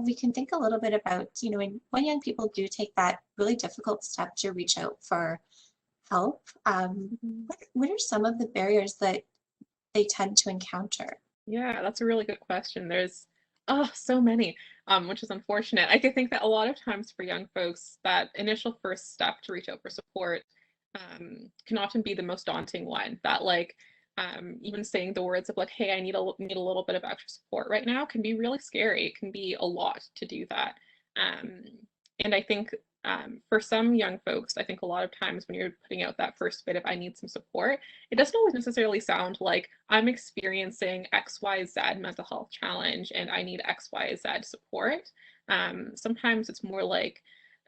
we can think a little bit about, when young people do take that really difficult step to reach out for help, Mhm. what are some of the barriers that they tend to encounter? Yeah, that's a really good question. There's so many, which is unfortunate. I could think that a lot of times for young folks, that initial first step to reach out for support can often be the most daunting one. That like even saying the words of like, "Hey, I need a little bit of extra support right now," can be really scary. It can be a lot to do that. Um, and I think for some young folks, I think a lot of times when you're putting out that first bit of "I need some support," it doesn't always necessarily sound like I'm experiencing XYZ mental health challenge and I need XYZ support. Sometimes it's more like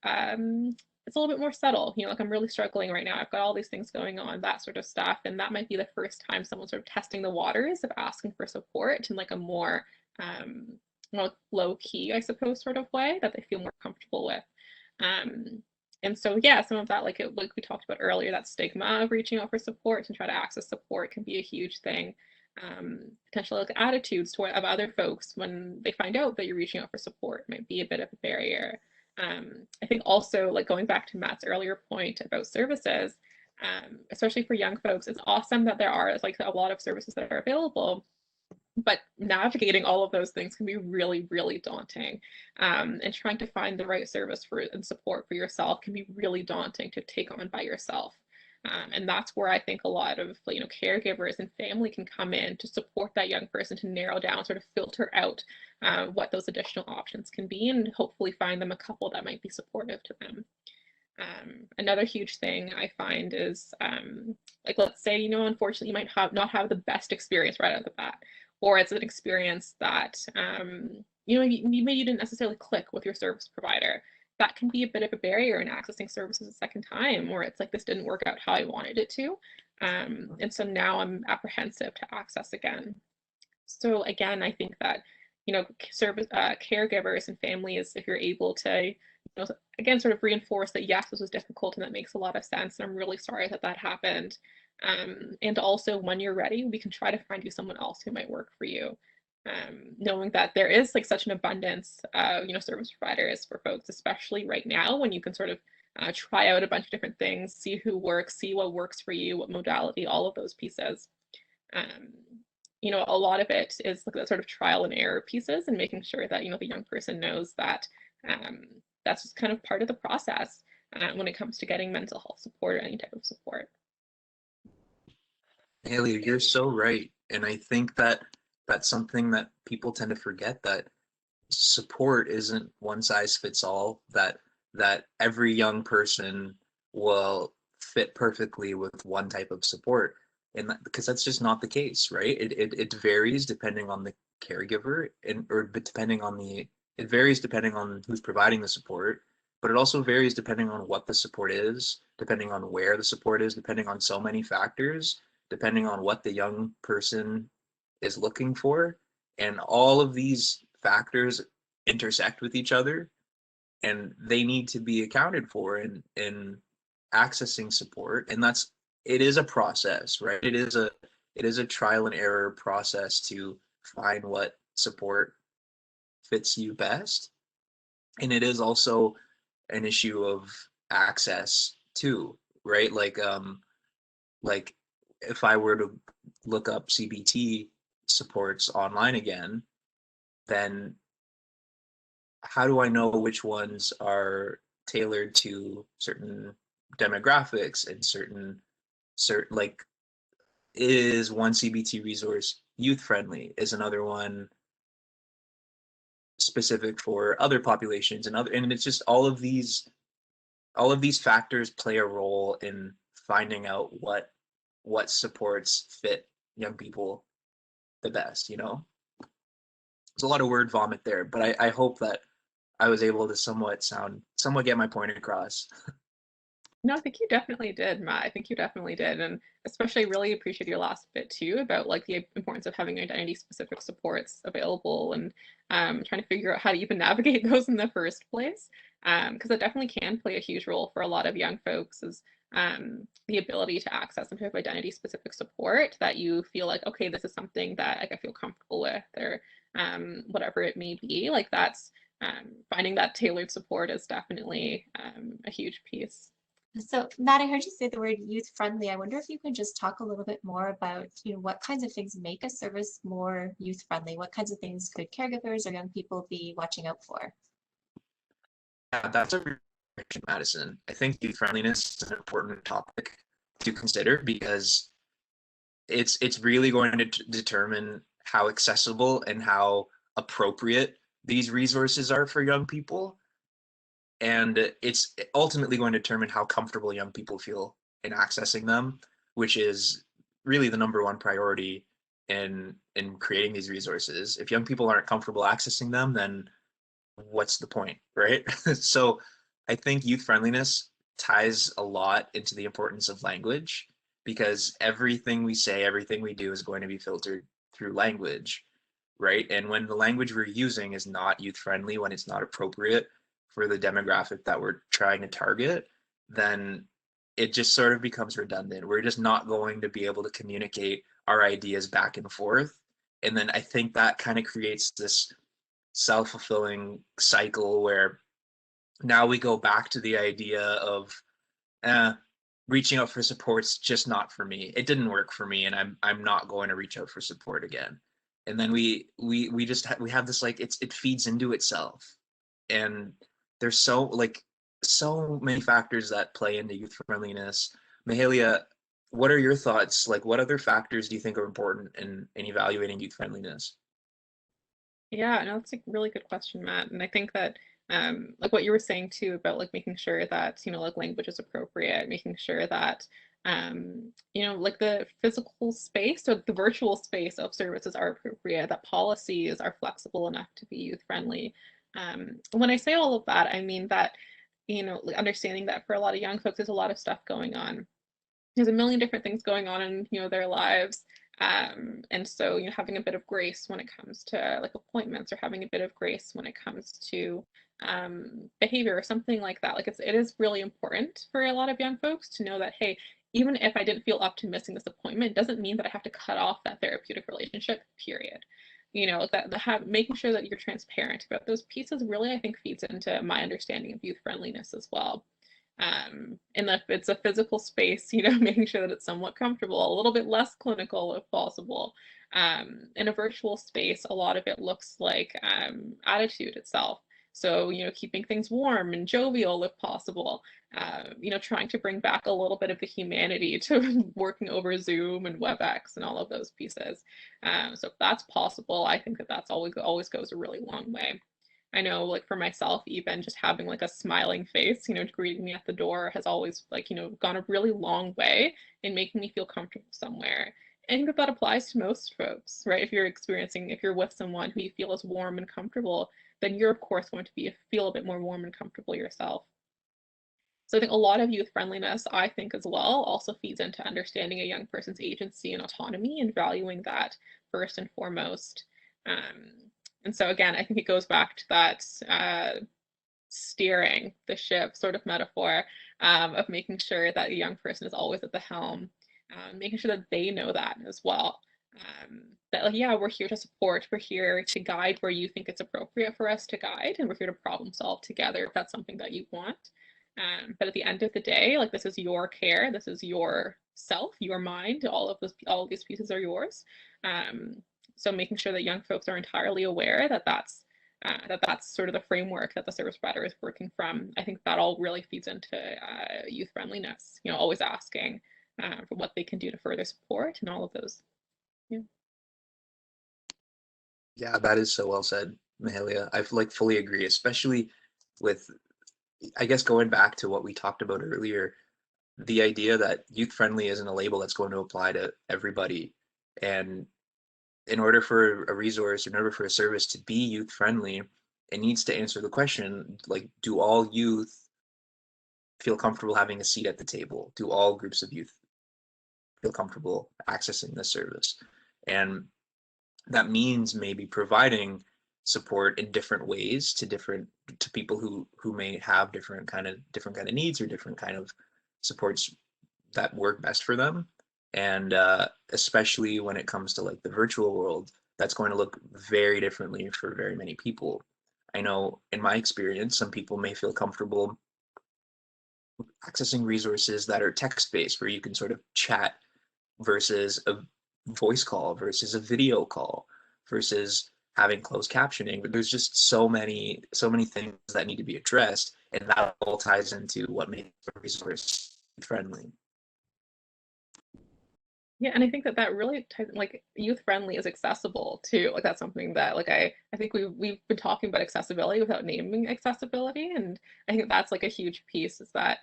um, it's a little bit more subtle, like I'm really struggling right now. I've got all these things going on, that sort of stuff. And that might be the first time someone's sort of testing the waters of asking for support in like a um, more low key, I suppose, sort of way that they feel more comfortable with. Um, and so, yeah, some of that, like we talked about earlier, that stigma of reaching out for support and try to access support can be a huge thing. Potential like attitudes of other folks when they find out that you're reaching out for support might be a bit of a barrier. I think also like going back to Matt's earlier point about services, especially for young folks, it's awesome that there are like a lot of services that are available, but navigating all of those things can be really, really daunting. And trying to find the right service for and support for yourself can be really daunting to take on by yourself. And that's where I think a lot of caregivers and family can come in to support that young person to narrow down, sort of filter out what those additional options can be, and hopefully find them a couple that might be supportive to them. Another huge thing I find is like let's say unfortunately you might not have the best experience right out of the bat, or it's an experience that maybe you didn't necessarily click with your service provider. That can be a bit of a barrier in accessing services a second time, or it's like this didn't work out how I wanted it to, and so now I'm apprehensive to access again. So again, I think that service caregivers and families, if you're able to, again, sort of reinforce that yes, this was difficult and that makes a lot of sense, and I'm really sorry that that happened. And also, when you're ready, we can try to find you someone else who might work for you. Knowing that there is like such an abundance of service providers for folks, especially right now when you can sort of try out a bunch of different things, see who works, see what works for you, what modality, all of those pieces. Um, a lot of it is like that sort of trial and error pieces and making sure that, the young person knows that um, that's just kind of part of the process when it comes to getting mental health support or any type of support. Haley, you're so right. And I think that that's something that people tend to forget, that support isn't one size fits all, that every young person will fit perfectly with one type of support. And because that's just not the case, right? It varies depending on the caregiver and or depending on the it varies depending on who's providing the support, but it also varies depending on what the support is, depending on where the support is, depending on so many factors, depending on what the young person is looking for. And all of these factors intersect with each other, and they need to be accounted for in accessing support. And that's it is a process, right? It is a trial and error process to find what support fits you best. And it is also an issue of access too, right? Like if I were to look up CBT supports online again, then how do I know which ones are tailored to certain demographics and certain like, is one CBT resource youth friendly? Is another one specific for other populations, and it's just all of these factors play a role in finding out what supports fit young people the best, There's a lot of word vomit there, but I hope that I was able to somewhat get my point across. No, I think you definitely did, Matt. I think you definitely did. And especially really appreciate your last bit too about like the importance of having identity specific supports available and trying to figure out how to even navigate those in the first place. Because it definitely can play a huge role for a lot of young folks is the ability to access some type of identity specific support that you feel like, okay, this is something that like, I feel comfortable with, or whatever it may be. Like that's finding that tailored support is definitely a huge piece. So, Matt, I heard you say the word youth friendly. I wonder if you could just talk a little bit more about, what kinds of things make a service more youth friendly? What kinds of things could caregivers or young people be watching out for? Yeah, that's a great question, Madison. I think youth friendliness is an important topic to consider because it's really going to determine how accessible and how appropriate these resources are for young people. And it's ultimately going to determine how comfortable young people feel in accessing them, which is really the number one priority in creating these resources. If young people aren't comfortable accessing them, then what's the point, right? So I think youth friendliness ties a lot into the importance of language because everything we say, everything we do is going to be filtered through language, right? And when the language we're using is not youth friendly, when it's not appropriate for the demographic that we're trying to target, then it just sort of becomes redundant. We're just not going to be able to communicate our ideas back and forth. And then I think that kind of creates this self-fulfilling cycle where now we go back to the idea of eh, reaching out for support's just not for me. It didn't work for me, and I'm not going to reach out for support again. And then we just we have this like it feeds into itself, and there's so many factors that play into youth friendliness. Mahalia, what are your thoughts? Like, what other factors do you think are important in evaluating youth friendliness? Yeah, no, that's a really good question, Matt. And I think that like what you were saying too about like making sure that, like language is appropriate, making sure that like the physical space or the virtual space of services are appropriate, that policies are flexible enough to be youth friendly. When I say all of that, I mean that, like understanding that for a lot of young folks, there's a lot of stuff going on. There's a million different things going on in their lives, and so having a bit of grace when it comes to like appointments, or having a bit of grace when it comes to behavior or something like that. Like it is really important for a lot of young folks to know that, hey, even if I didn't feel up to missing this appointment, doesn't mean that I have to cut off that therapeutic relationship, period. Making sure that you're transparent about those pieces really, I think, feeds into my understanding of youth friendliness as well. And if it's a physical space, making sure that it's somewhat comfortable, a little bit less clinical if possible. In a virtual space, a lot of it looks like attitude itself. So, keeping things warm and jovial if possible, trying to bring back a little bit of the humanity to working over Zoom and WebEx and all of those pieces. So if that's possible, I think that that's always goes a really long way. I know, like for myself, even just having like a smiling face, greeting me at the door has always like, gone a really long way in making me feel comfortable somewhere. I think that that applies to most folks, right? If you're with someone who you feel is warm and comfortable, then you're of course going to feel a bit more warm and comfortable yourself. So I think a lot of youth friendliness, I think as well, also feeds into understanding a young person's agency and autonomy and valuing that first and foremost. Um, and so again, I think it goes back to that steering the ship sort of metaphor, of making sure that a young person is always at the helm, making sure that they know that as well. That like, yeah, we're here to support, we're here to guide where you think it's appropriate for us to guide, and we're here to problem solve together if that's something that you want. But at the end of the day, like this is your care, this is your self, your mind, all of these pieces are yours. So making sure that young folks are entirely aware that that's sort of the framework that the service provider is working from. I think that all really feeds into youth friendliness. Always asking for what they can do to further support and all of those. Yeah. Yeah, that is so well said, Mahalia. I like fully agree, especially with, I guess, going back to what we talked about earlier, the idea that youth friendly isn't a label that's going to apply to everybody. And in order for a resource, in order for a service to be youth friendly, it needs to answer the question, like, do all youth feel comfortable having a seat at the table? Do all groups of youth feel comfortable accessing this service? And that means maybe providing support in different ways to people who may have different kind of needs or different kind of supports that work best for them. And especially when it comes to like the virtual world, that's going to look very differently for very many people. I know in my experience, some people may feel comfortable accessing resources that are text-based, where you can sort of chat, versus a voice call, versus a video call, versus having closed captioning. But there's just so many things that need to be addressed, and that all ties into what makes a resource friendly. Yeah, and I think that that really like youth friendly is accessible too. Like that's something that like I think we've been talking about accessibility without naming accessibility, and I think that's like a huge piece is that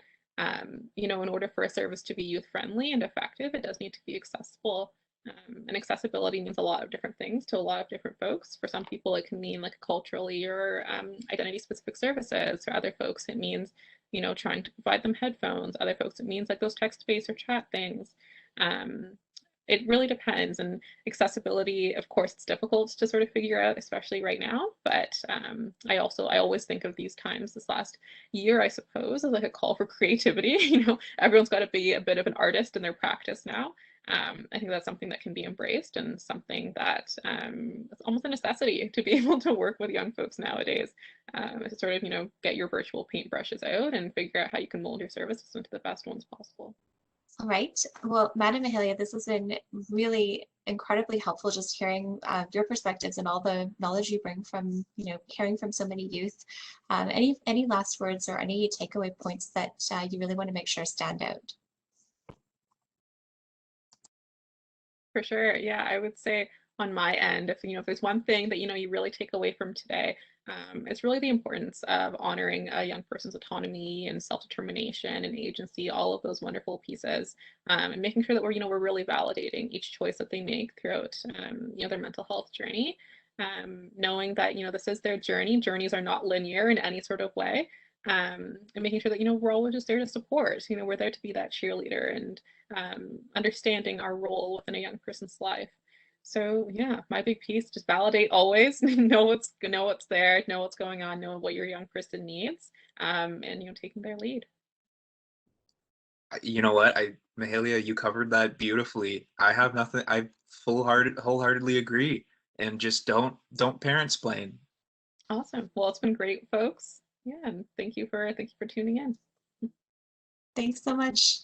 you know, in order for a service to be youth friendly and effective, it does need to be accessible. And accessibility means a lot of different things to a lot of different folks. For some people, it can mean like culturally or identity specific services. For other folks, it means, you know, trying to provide them headphones. Other folks, it means like those text-based or chat things. Um, it really depends. And accessibility, of course, it's difficult to sort of figure out, especially right now. But I always think of these times, this last year, I suppose, as like a call for creativity. You know, everyone's got to be a bit of an artist in their practice now. I think that's something that can be embraced and something that it's almost a necessity to be able to work with young folks nowadays. To sort of, you know, get your virtual paintbrushes out and figure out how you can mold your services into the best ones possible. All right. Well, Madam Mahalia, this has been really incredibly helpful just hearing your perspectives and all the knowledge you bring from, you know, hearing from so many youth. Any last words or any takeaway points that you really want to make sure stand out? For sure. Yeah, I would say on my end, if you know, if there's one thing that you know you really take away from today, it's really the importance of honoring a young person's autonomy and self-determination and agency, all of those wonderful pieces, and making sure that we're you know we're really validating each choice that they make throughout you know their mental health journey. Knowing that you know this is their journey. Journeys are not linear in any sort of way. And making sure that you know we're always just there to support. You know, we're there to be that cheerleader and understanding our role within a young person's life. So yeah, my big piece, just validate always, know what's there, know what's going on, know what your young person needs, and you know, taking their lead. You know what, Mahalia, you covered that beautifully. I have nothing. I wholeheartedly agree. And just don't parent-splain. Awesome. Well, it's been great, folks. Yeah, and thank you for tuning in. Thanks so much.